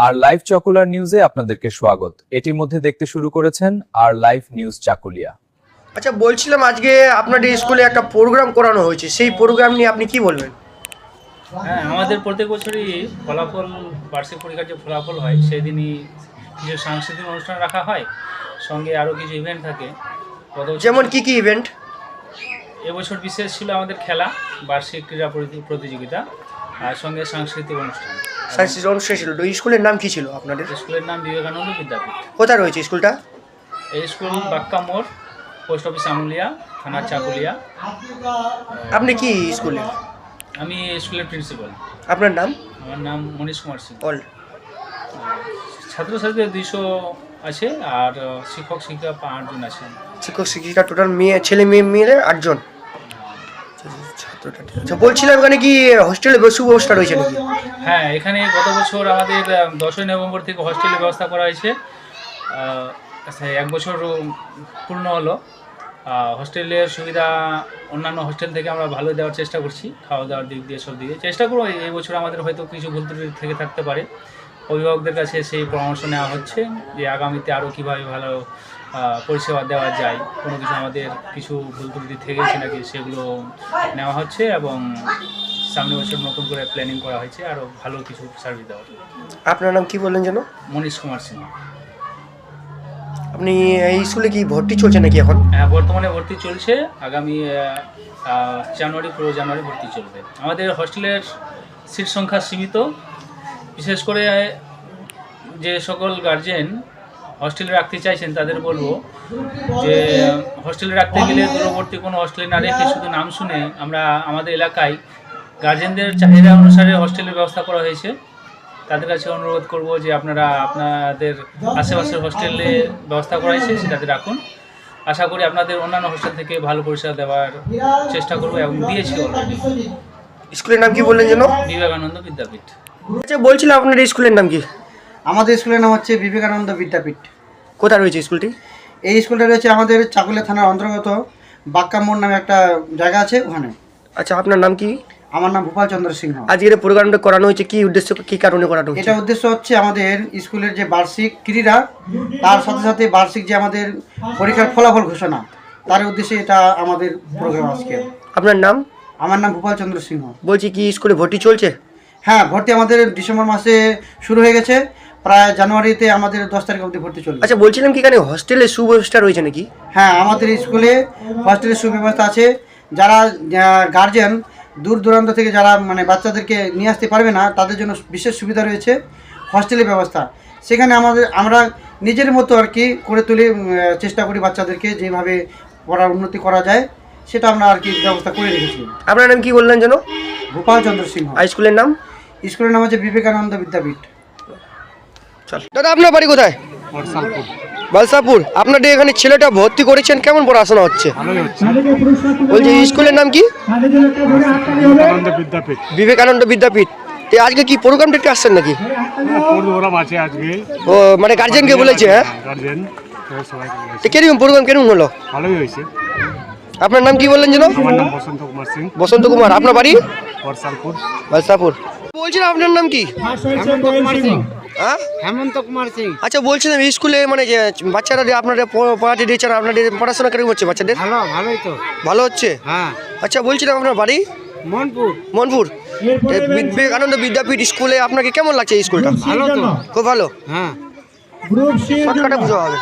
আর live চকুলার নিউজে আপনাদেরকে স্বাগত। এটির মধ্যে দেখতে শুরু করেছেন আর লাইভ নিউজ চাকুলিয়া। আচ্ছা, বলছিলাম আজকে আপনাদের স্কুলে একটা প্রোগ্রাম করানো হয়েছে, সেই প্রোগ্রাম নিয়ে আপনি কি বলবেন? হ্যাঁ, আমাদের প্রত্যেক বছরই ফলাফল বার্ষিক পরীক্ষার যে ফলাফল হয় সেই দিনই কিছু সাংস্কৃতিক অনুষ্ঠান রাখা হয়, সঙ্গে আরও কিছু ইভেন্ট থাকে। যেমন কি কি ইভেন্ট? এবছর বিশেষ ছিল আমাদের খেলা, বার্ষিক ক্রীড়া প্রতিযোগিতা আর সঙ্গে সাংস্কৃতিক অনুষ্ঠান। সাংস্কৃতিক অনুষ্ঠান ছিল। তো স্কুলের নাম কি ছিল আপনাদের? স্কুলের নাম বিবেকানন্দ বিদ্যাপীঠ। কোথায় রয়েছে স্কুলটা? এই স্কুল বাক্কা মোড়, পোস্ট অফিস আমুলিয়া, থানা চাকুলিয়া। আপনি কি স্কুলে? আমি স্কুলের প্রিন্সিপাল। আপনার নাম? আমার নাম মনীশ কুমার সিং। অল ছাত্রছাত্রীদের 200 আছে আর শিক্ষক শিক্ষিকা 5 জন আছেন। শিক্ষক শিক্ষিকা টোটাল ছেলে মেয়ে মিলে 8 জন। আচ্ছা, বলছিলাম এখানে কি হোস্টেলের সুব্যবস্থা রয়েছে নাকি? হ্যাঁ, এখানে গত বছর আমাদের 10ই নভেম্বর থেকে হস্টেলের ব্যবস্থা করা হয়েছে। 1 বছর পূর্ণ হলো। হস্টেলের সুবিধা অন্যান্য হস্টেল থেকে আমরা ভালো দেওয়ার চেষ্টা করছি, খাওয়া দাওয়ার দিক দিয়ে সব দিকে চেষ্টা করবো। এই বছর আমাদের হয়তো কিছু ভুল ত্রুটি থেকে থাকতে পারে, অভিভাবকদের কাছে সেই পরামর্শ নেওয়া হচ্ছে যে আগামীতে আরও কীভাবে ভালো পরিষেবা দেওয়া যায়। কোনো কিছু আমাদের কিছু ভুল ত্রুটি থেকেছে নাকি সেগুলো নেওয়া হচ্ছে এবং সামনে বছর নতুন করে প্ল্যানিং করা হয়েছে আরও ভালো কিছু সার্ভিস দেওয়ার। আপনার নাম কি বললেন যেন? মনীশ কুমার সিং। আপনি এই স্কুলে কি ভর্তি চলছে নাকি এখন? হ্যাঁ, বর্তমানে ভর্তি চলছে। আগামী পুরো জানুয়ারি ভর্তি চলবে। আমাদের হস্টেলের সিট সংখ্যা সীমিত। বিশেষ করে যে সকল গার্জেন হস্টেলে রাখতে চাইছেন তাদের বলবো যে হস্টেলে রাখতে গেলে দূরবর্তী কোনো হস্টেলে না রেখে শুধু নাম শুনে আমরা আমাদের এলাকায় গার্জেনদের চাহিদা অনুসারে হস্টেলের ব্যবস্থা করা হয়েছে। তাদের কাছে অনুরোধ করব যে আপনারা আপনাদের আশেপাশের হোস্টেলে ব্যবস্থা করা হয়েছে সেটাতে রাখুন। আশা করি আপনাদের অন্যান্য হোস্টেল থেকে ভালো পরিষেবা দেওয়ার চেষ্টা করবো এবং দিয়েছি অলরেডি। স্কুলের নাম কি বললেন যেন? বিবেকানন্দ বিদ্যাপীঠ। আচ্ছা, বলছিলাম আপনাদের স্কুলের নাম কি? আমাদের স্কুলের নাম হচ্ছে বিবেকানন্দ বিদ্যাপীঠ। কোথায় রয়েছে স্কুলটি? এই স্কুলটা রয়েছে আমাদের চাকুলিয়া থানার অন্তর্গত বাক্কা মোড় নামে একটা জায়গা আছে, ওখানে। আচ্ছা, আপনার নাম কি? আমার নাম ভূপাল চন্দ্র সিংহ। আজকের প্রোগ্রামটা করানো হয়েছে কি উদ্দেশ্য, কি কারণে করানো হয়েছে? এটা উদ্দেশ্য হচ্ছে আমাদের স্কুলের যে বার্ষিক ক্রীড়া, তার সাথে সাথে বার্ষিক যে আমাদের পরীক্ষার ফলাফল ঘোষণা, তার উদ্দেশ্যে এটা আমাদের প্রোগ্রাম আজকে। আপনার নাম? আমার নাম ভূপাল চন্দ্র সিংহ। বলছি কি স্কুলে ভর্তি চলছে? হ্যাঁ, ভর্তি আমাদের ডিসেম্বর মাসে শুরু হয়ে গেছে, প্রায় জানুয়ারিতে আমাদের 10 তারিখ অবধি ভর্তি চলবে। আচ্ছা, বলছিলাম কি এখানে হস্টেলের সুব্যবস্থা রয়েছে নাকি? হ্যাঁ, আমাদের স্কুলে হস্টেলের সুব্যবস্থা আছে। যারা গার্জিয়ান দূর দূরান্ত থেকে যারা বাচ্চাদেরকে নিয়ে আসতে পারবে না, তাদের জন্য বিশেষ সুবিধা রয়েছে হস্টেলের ব্যবস্থা। সেখানে আমরা নিজের মতো আর কি করে তুলে চেষ্টা করি বাচ্চাদেরকে যেভাবে পড়ার উন্নতি করা যায় সেটা আমরা আর কি ব্যবস্থা করে রেখেছি। আপনার নাম কি বললেন যেন? ভূপাল চন্দ্র সিংহ। আর স্কুলের নাম? স্কুলের নাম হচ্ছে বিবেকানন্দ বিদ্যাপীঠ। চল দাদা, আপনার বাড়ি কোথায়? বালসাপুর। আপনাদের এখানে ছেলেটা ভর্তি করেছেন, কেমন পড়াশোনা হচ্ছে? বলছি স্কুলের নাম কি? বিবেকানন্দ বিদ্যাপীঠ। আজকে কি প্রোগ্রাম দেখতে আসছেন নাকি? ও গার্জেনকে বলেছে? হ্যাঁ, কিরকম প্রোগ্রাম কেমন হলো? ভালোই হয়েছে। আপনার নাম কি বললেন যেন? আমার নাম বসন্ত কুমার সিং। বসন্ত কুমার। আপনার বাড়ি? বালসাপুর। বলছিলাম আপনার নাম কি? হেমন্ত কুমার সিং। আচ্ছা, বলছিলাম স্কুলে যে বাচ্চারা আপনাদের পড়াতে দিয়েছেন, আপনাদের পড়াশোনা কেমন হচ্ছে বাচ্চাদের? ভালোই তো। ভালো হচ্ছে? হ্যাঁ। আচ্ছা, বলছিলাম আপনার বাড়ি? মনপুর। বিবেকানন্দ বিদ্যাপীঠ স্কুলে আপনাকে কেমন লাগছে এই স্কুলটা? ভালো তো। খুব ভালো। হ্যাঁ। শর্টকাটে বুঝা হবে।